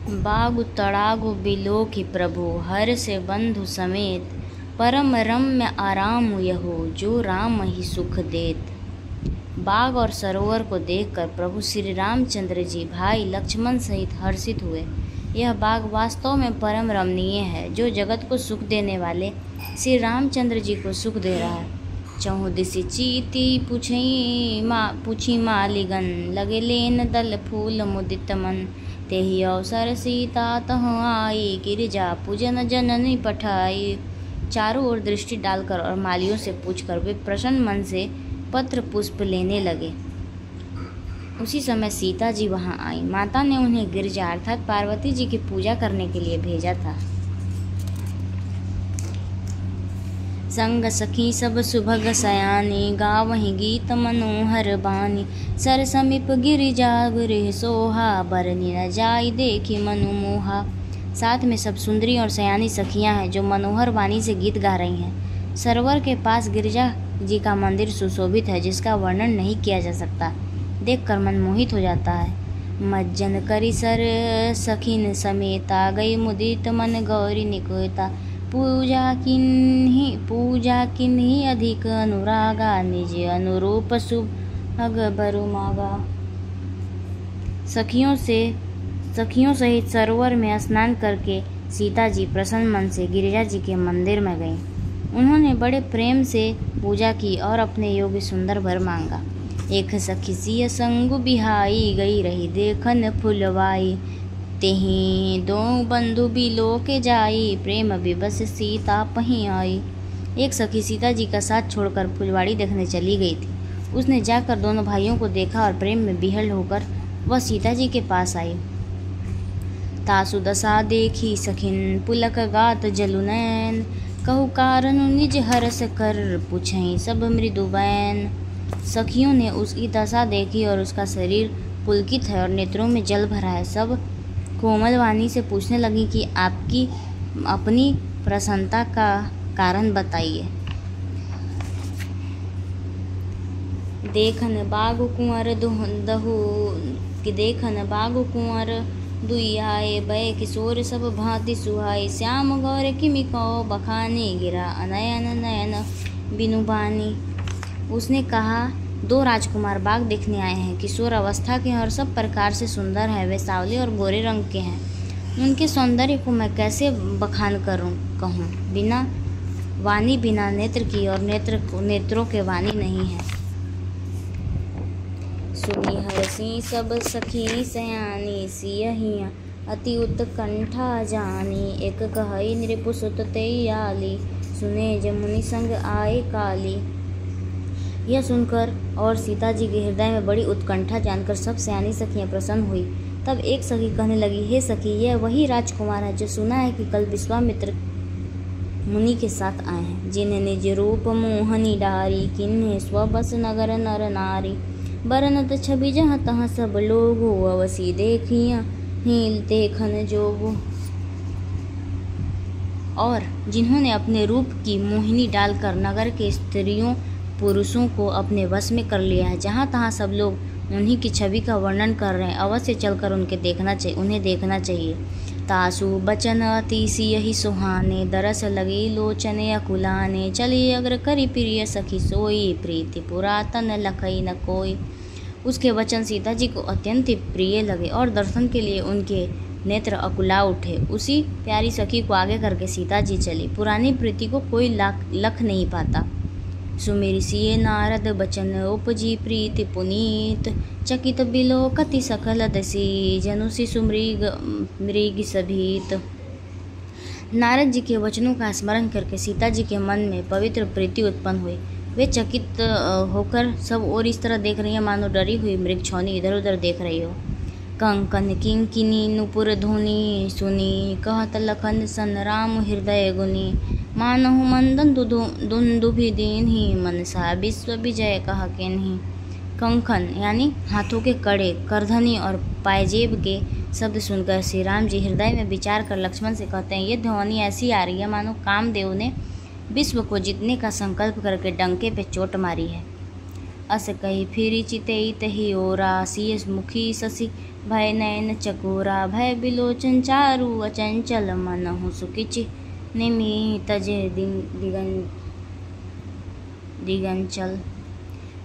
बागु तड़ागु बिलोकि प्रभु, हर से बंधु समेत, परम रम्य आराम यहो, जो राम ही सुख देत। बाग और सरोवर को देखकर प्रभु श्री रामचंद्र जी भाई लक्ष्मण सहित हर्षित हुए। यह बाग वास्तव में परम रमणीय है, जो जगत को सुख देने वाले श्री रामचंद्र जी को सुख दे रहा है। चहु दिसि चीती पूछी मालिगन, लगे लेन दल फूल मुदित मन, तेहि अवसर सीता तह आई, गिरिजा पूजन जननी पठाई। चारों ओर दृष्टि डालकर और मालियों से पूछकर वे प्रसन्न मन से पत्र पुष्प लेने लगे। उसी समय सीता जी वहां आई। माता ने उन्हें गिरिजा अर्थात पार्वती जी की पूजा करने के लिए भेजा था। संग सखी सब सुभग सयानी, गावहि गीत मनोहर बानी, सर समीप गिरिजा गृह सोहा, बरनी न जाई देखी मनु मोहा। साथ में सब सुंदरी और सयानी सखियां हैं जो मनोहर वाणी से गीत गा रही हैं। सरोवर के पास गिरिजा जी का मंदिर सुशोभित है, जिसका वर्णन नहीं किया जा सकता, देखकर मन मोहित हो जाता है। मज्जन करी सर सखिन समेता, गई मुदित मन गौरी निकोता, पूजा किन्ही अधिक अनुरागा, निज अनुरूप सुभग बरु मागा। सखियों सहित सरोवर में स्नान करके सीता जी प्रसन्न मन से गिरिजा जी के मंदिर में गईं। उन्होंने बड़े प्रेम से पूजा की और अपने योग्य सुंदर वर मांगा। एक सखी सिय संगु बिहाई, गई रही देखन फुलवाई, तेहि दो बंधु बिलो के जाई, प्रेम विवश सीता पही आई। एक सखी सीता जी का साथ छोड़कर फुलवाड़ी देखने चली गई थी। उसने जाकर दोनों भाइयों को देखा और प्रेम में बिहल होकर वह सीता जी के पास आई। तासु दशा देखी सखिन, पुलक गात जलु नैन, कहु कारण निज हरस कर, पूछई सब मृदु बैन। सखियों ने उसकी दशा देखी और उसका शरीर पुलकित है और नेत्रों में जल भरा है। सब कोमल वाणी से पूछने लगी कि आपकी अपनी प्रसन्नता का कारण बताइए। देखन बागु कुंवर दुई आए, बै किशोर सब भांति सुहाई, श्याम गौर किमि कौ बखाने, गिरा अनयन नयन बिनु बानी। उसने कहा, दो राजकुमार बाग देखने आए हैं। किशोर अवस्था के और सब प्रकार से सुंदर हैं। वे सावले और गोरे रंग के हैं। उनके सौंदर्य को मैं कैसे बखान कहूँ। बिना वाणी बिना नेत्र की और नेत्रों के वाणी नहीं है। सुनी हरसी सब सखी सयानी, सियहि अति उत्कंठा जानी, एक कहई नृपु सुत तेयाली, सुने जमुनि संग आए काली। यह सुनकर और सीता जी के हृदय में बड़ी उत्कंठा जानकर सब सयानी सखियां प्रसन्न हुई। तब एक सखी कहने लगी, हे सखी, यह वही राजकुमार है जो सुना है कि कल विश्वामित्र मुनि के साथ आए हैं, जिन्हें निज रूप मोहनी डारी, किन्हें स्वबस नगर नर नारी, बरनत छवि जहाँ तहाँ सब लोगो, अवसी देखिया हील देखन जोगो। और जिन्होंने अपने रूप की मोहिनी डालकर नगर के स्त्रियों पुरुषों को अपने वश में कर लिया है। जहाँ तहाँ सब लोग उन्हीं की छवि का वर्णन कर रहे हैं। अवश्य चलकर उन्हें देखना चाहिए। तासु बचन अति सियहि सुहाने, दरस लगी लोचने अकुलाने, चली अग्र करी प्रिय सखी सोई, प्रीति पुरातन लखई न कोई। उसके वचन सीता जी को अत्यंत प्रिय लगे और दर्शन के लिए उनके नेत्र अकुला उठे। उसी प्यारी सखी को आगे करके सीता जी चली। पुरानी प्रीति को कोई लख नहीं पाता। सुमेरी सिए नारद बचन, उपजी प्रीति पुनीत, चकित बिलो कति सकल दसी, जनुषि सुमृग सभीत। नारद जी के वचनों का स्मरण करके सीता जी के मन में पवित्र प्रीति उत्पन्न हुई। वे चकित होकर सब और इस तरह देख रही है मानो डरी हुई मृगछौनी इधर उधर देख रही हो। कंकन किंकिनी नुपुर धुनी सुनी, कहत लखन सन राम हृदय गुनी, मानहु मंदन दुंदुभि दीन्ही, मनसा विश्व विजय कह केन्ही। कंकन यानी हाथों के कड़े, करधनी और पायजेब के शब्द सुनकर श्री राम जी हृदय में विचार कर लक्ष्मण से कहते हैं, ये ध्वनि ऐसी आ रही है मानो कामदेव ने विश्व को जीतने का संकल्प करके डंके पे चोट मारी है। अस कही फिरी चितई तही ओरा, सिय मुखी शशि भय नयन चकोरा भय बिलोचन चारु अचंचल मनहु सुकिचि निमि तजे दिगंचल।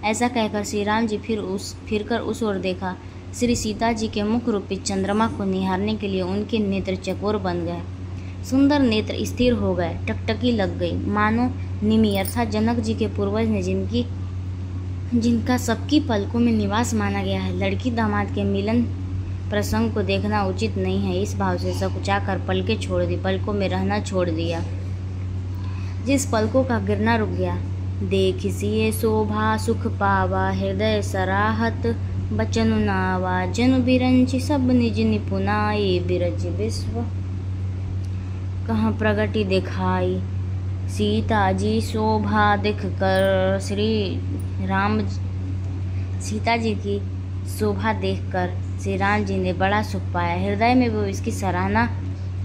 ऐसा कहकर श्री राम जी फिरकर उस ओर देखा। श्री सीता जी के मुख रूपी चंद्रमा को निहारने के लिए उनके नेत्र चकोर बन गए, सुंदर नेत्र स्थिर हो गए, टकटकी लग गई, मानो निमि अर्थात जनक जी के पूर्वज ने जिनका सबकी पलकों में निवास माना गया है। लड़की दामाद के मिलन प्रसंग को देखना उचित नहीं है, इस भाव से सकुचाकर पलकें छोड़ दी, पलकों में रहना छोड़ दिया। जिस पलकों का गिरना रुक गया, देख सिए शोभा सुख पावा हृदय सराहत बचनु नावा जनु बिरंचि सब निज निपुनाई बिरज विश्व कहाँ प्रगति दिखाई। सीता जी शोभा दिख कर सीता जी की शोभा देखकर श्री राम जी ने बड़ा सुख पाया। हृदय में वो इसकी सराहना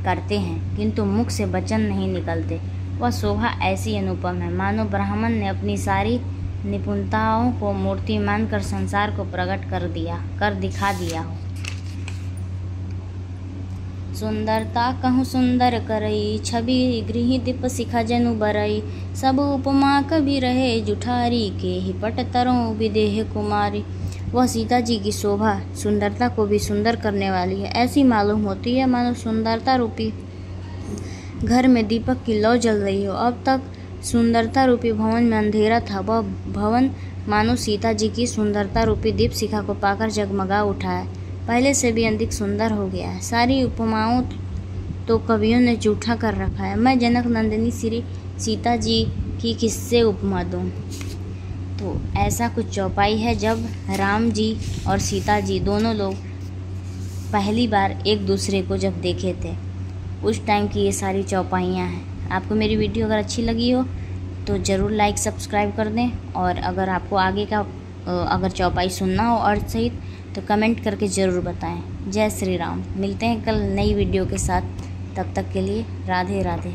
करते हैं किंतु मुख से वचन नहीं निकलते। वह शोभा ऐसी अनुपम है मानो ब्राह्मण ने अपनी सारी निपुणताओं को मूर्ति मानकर संसार को प्रकट कर दिखा दिया हो। सुंदरता कहूँ सुंदर करई छवि गृह दीप शिखा जनु बरई सब उपमा कभी रहे जुठारी के ही पट तरों विदेह कुमारी। वह सीता जी की शोभा सुंदरता को भी सुंदर करने वाली है। ऐसी मालूम होती है मानो सुंदरता रूपी घर में दीपक की लौ जल रही हो। अब तक सुंदरता रूपी भवन में अंधेरा था, वह भवन मानो सीता जी की सुंदरता रूपी दीप शिखा को पाकर जगमगा उठा है, पहले से भी अधिक सुंदर हो गया है। सारी उपमाओं तो कवियों ने जूठा कर रखा है। मैं जनक नंदिनी श्री सीता जी की किससे उपमा दूँ? तो ऐसा कुछ चौपाई है जब राम जी और सीता जी दोनों लोग पहली बार एक दूसरे को जब देखे थे, उस टाइम की ये सारी चौपाइयाँ हैं। आपको मेरी वीडियो अगर अच्छी लगी हो तो ज़रूर लाइक सब्सक्राइब कर दें, और अगर आपको आगे का अगर चौपाई सुनना हो और सहित तो कमेंट करके ज़रूर बताएं। जय श्री राम। मिलते हैं कल नई वीडियो के साथ, तब तक के लिए राधे राधे।